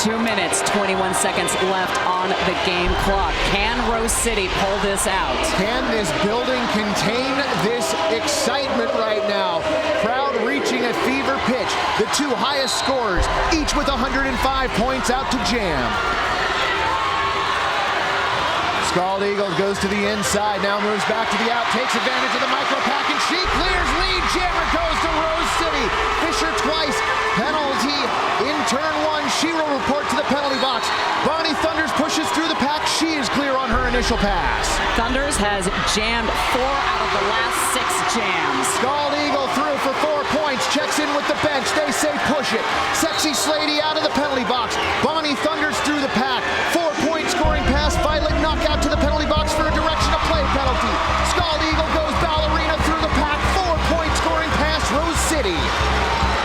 2 minutes, 21 seconds left on the game clock. Can Rose City pull this out? Can this building contain this excitement right now? Crowd reaching a fever pitch. The two highest scorers, each with 105 points out to Jam. Skald Eagle goes to the inside, now moves back to the out, takes advantage of the micro pack, and she clears lead. Jammer goes to Rose City. Fisher twice. Penalty in turn one. She will report to the penalty box. Bonnie Thunders pushes through the pack. She is clear on her initial pass. Thunders has jammed 4 out of the last 6 jams. Skald Eagle through for 4 points. Checks in with the bench. They say push it. Sexy Slady out of the penalty box. Bonnie Thunders through the pack. 4-point scoring pass. Violet knockout to the penalty box for a direction of play penalty. Skald Eagle goes ballerina through the pack. 4-point scoring pass. Rose City.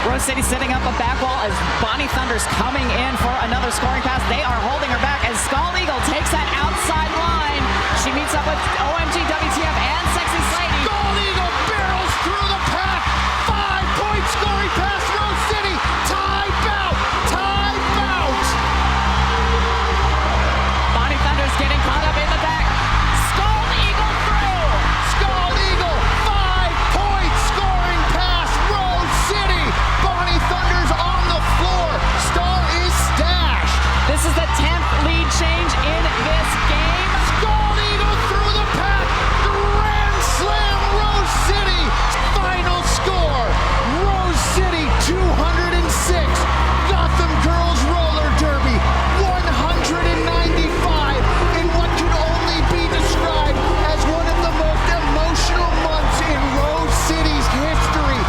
Rose City setting up a back wall as Bonnie Thunders coming in for another scoring pass. They are holding her back as Skald Eagle takes that outside line. She meets up with OMG, WTF, and Sexy Slady. Skald Eagle barrels through the pack. 5-point scoring pass. Rose City. Tie bout. Tie bout. Bonnie Thunders getting caught up in the back. Skald Eagle through. Skald Eagle. 5-point scoring pass. Rose City. Bonnie Thunders on the floor. Star is stashed. This is the 10th lead change in this game. Skald Eagle through the pack. Grand slam. Rose City. Final score. Rose City 206. Gotham Girls Roller Derby 195 in what can only be described as one of the most emotional months in Rose City's history.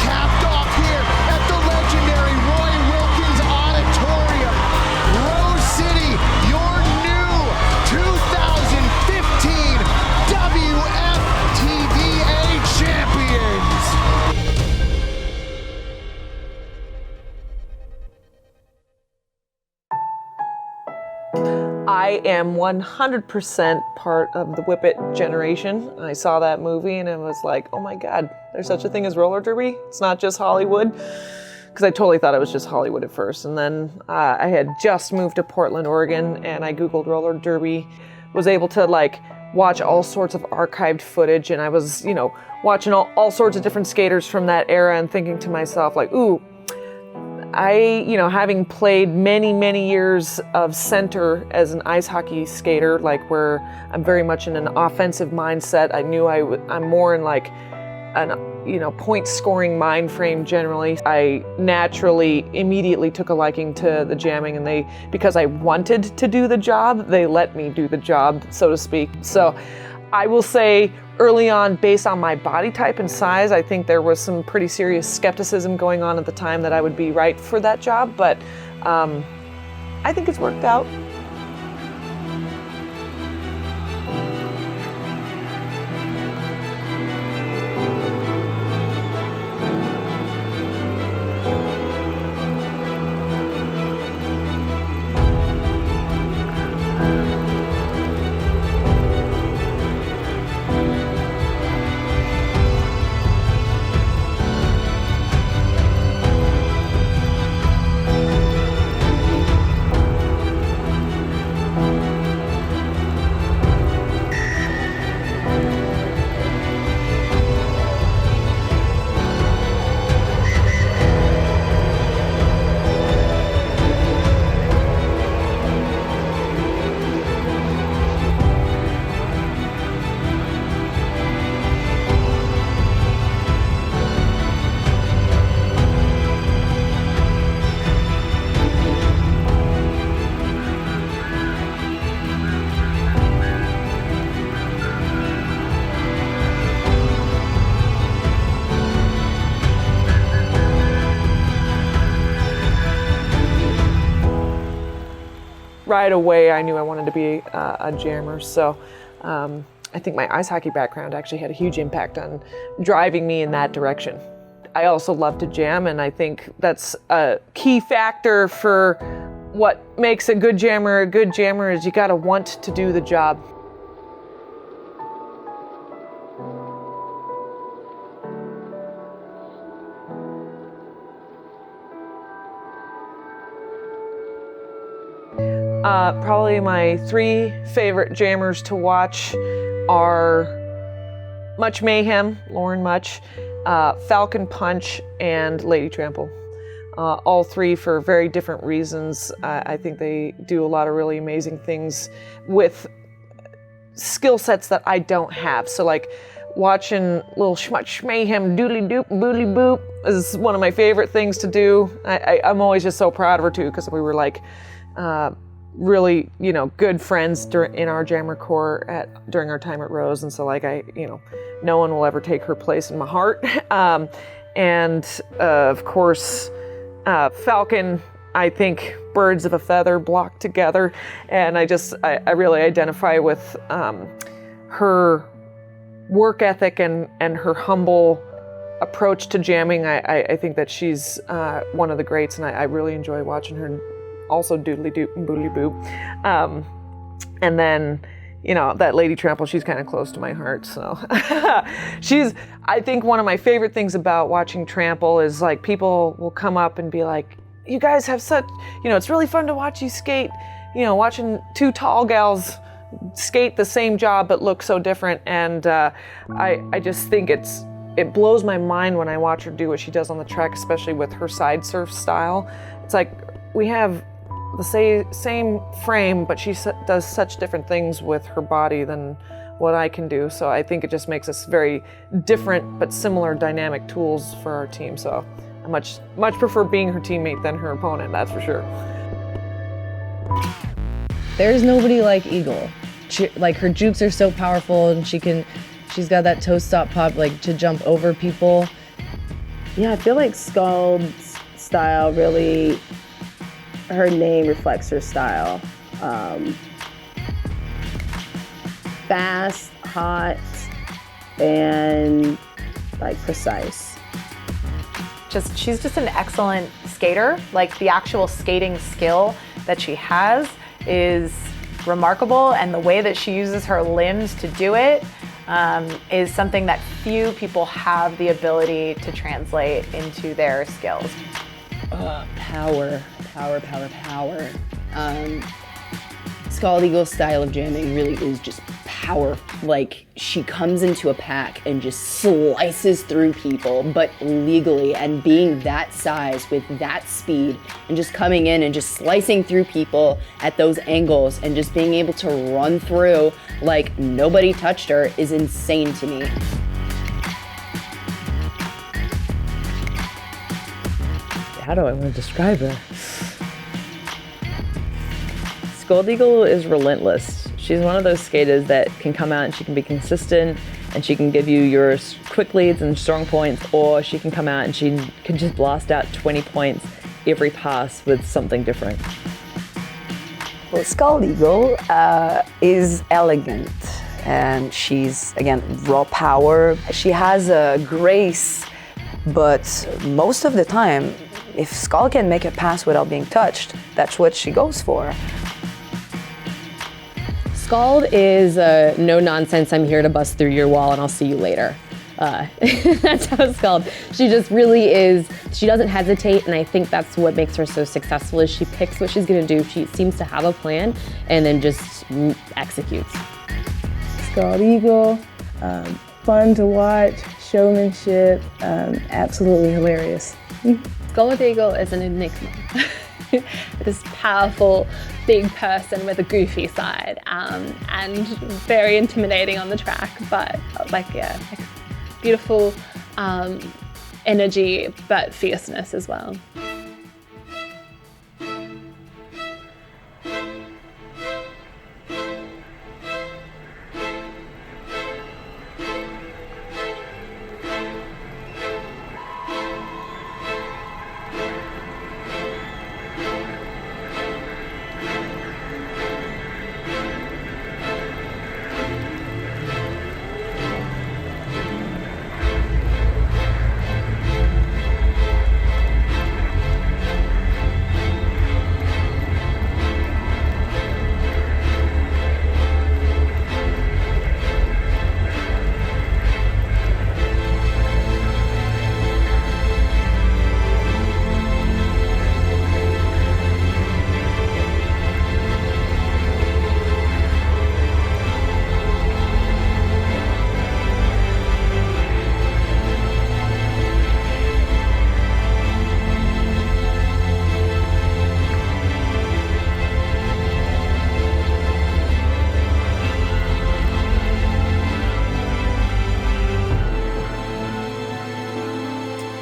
Capped off here at the legendary Roy Wilkins Auditorium. Rose City, your new 2015 WFTDA champions. I am 100% part of the Whip It generation. I saw that movie and it was like, oh my God, there's such a thing as roller derby? It's not just Hollywood? Because I totally thought it was just Hollywood at first. And then I had just moved to Portland, Oregon, and I Googled roller derby, was able to watch all sorts of archived footage, and I was, watching all sorts of different skaters from that era and thinking to myself, ooh, having played many, many years of center as an ice hockey skater, where I'm very much in an offensive mindset, I knew I'm more in an point scoring mind frame generally. I naturally immediately took a liking to the jamming, and because I wanted to do the job, they let me do the job, so to speak. So I will say early on, based on my body type and size, I think there was some pretty serious skepticism going on at the time that I would be right for that job, but I think it's worked out. Right away, I knew I wanted to be a jammer, so I think my ice hockey background actually had a huge impact on driving me in that direction. I also love to jam, and I think that's a key factor for what makes a good jammer is you gotta want to do the job. Probably my 3 favorite jammers to watch are Much Mayhem, Lauren Much, Falcon Punch, and Lady Trample. All 3 for very different reasons. I think they do a lot of really amazing things with skill sets that I don't have. So like watching little Much Mayhem doodly doop boodly boop is one of my favorite things to do. I'm always just so proud of her too, because we were like really, good friends in our jammer corps during our time at Rose. And so like no one will ever take her place in my heart. And of course, Falcon, I think birds of a feather blocked together, and I really identify with her work ethic and her humble approach to jamming. I think that she's one of the greats, and I really enjoy watching her. Also doodly doop and boodly boop. And then, that Lady Trample, she's kind of close to my heart. So I think one of my favorite things about watching Trample is like people will come up and be like, you guys have such, it's really fun to watch you skate, watching 2 tall gals skate the same job but look so different. And I just think it blows my mind when I watch her do what she does on the track, especially with her side surf style. It's like we have the same frame, but she does such different things with her body than what I can do. So I think it just makes us very different but similar dynamic tools for our team. So I much prefer being her teammate than her opponent, that's for sure. There's nobody like Eagle. Her jukes are so powerful, and she's got that toe stop pop, to jump over people. Yeah, I feel like Skald's style really, her name reflects her style. Fast, hot, and precise. She's just an excellent skater. The actual skating skill that she has is remarkable, and the way that she uses her limbs to do it is something that few people have the ability to translate into their skills. Power. Skald Eagle's style of jamming really is just power. She comes into a pack and just slices through people, but legally, and being that size with that speed and just coming in and just slicing through people at those angles and just being able to run through like nobody touched her is insane to me. How do I want to describe her? Skald Eagle is relentless. She's one of those skaters that can come out and she can be consistent and she can give you your quick leads and strong points, or she can come out and she can just blast out 20 points every pass with something different. Well, Skald Eagle is elegant, and she's, again, raw power. She has a grace, but most of the time, if Skald can make a pass without being touched, that's what she goes for. Skald is no nonsense, I'm here to bust through your wall and I'll see you later. That's how Skald, she just really is, she doesn't hesitate, and I think that's what makes her so successful is she picks what she's gonna do. She seems to have a plan and then just executes. Skald Eagle, fun to watch, showmanship, absolutely hilarious. Skald Eagle is an enigma. This powerful, big person with a goofy side, and very intimidating on the track, but beautiful energy, but fierceness as well.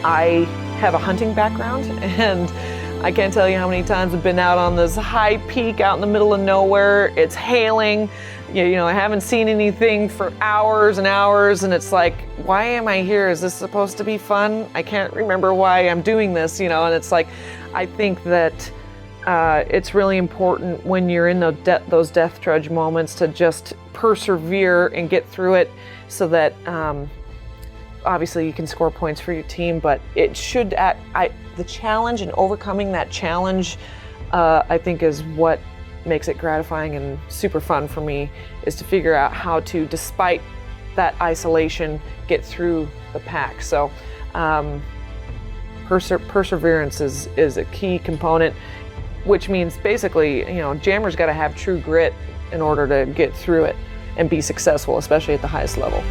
I have a hunting background, and I can't tell you how many times I've been out on this high peak out in the middle of nowhere. It's hailing. You know, I haven't seen anything for hours and hours, and it's like, why am I here? Is this supposed to be fun? I can't remember why I'm doing this, you know, and it's like, I think that it's really important when you're in those death trudge moments to just persevere and get through it, so that obviously you can score points for your team, but it should, the challenge and overcoming that challenge, I think is what makes it gratifying and super fun for me, is to figure out how to, despite that isolation, get through the pack. So perseverance is a key component, which means basically, you know, jammers got to have true grit in order to get through it and be successful, especially at the highest level.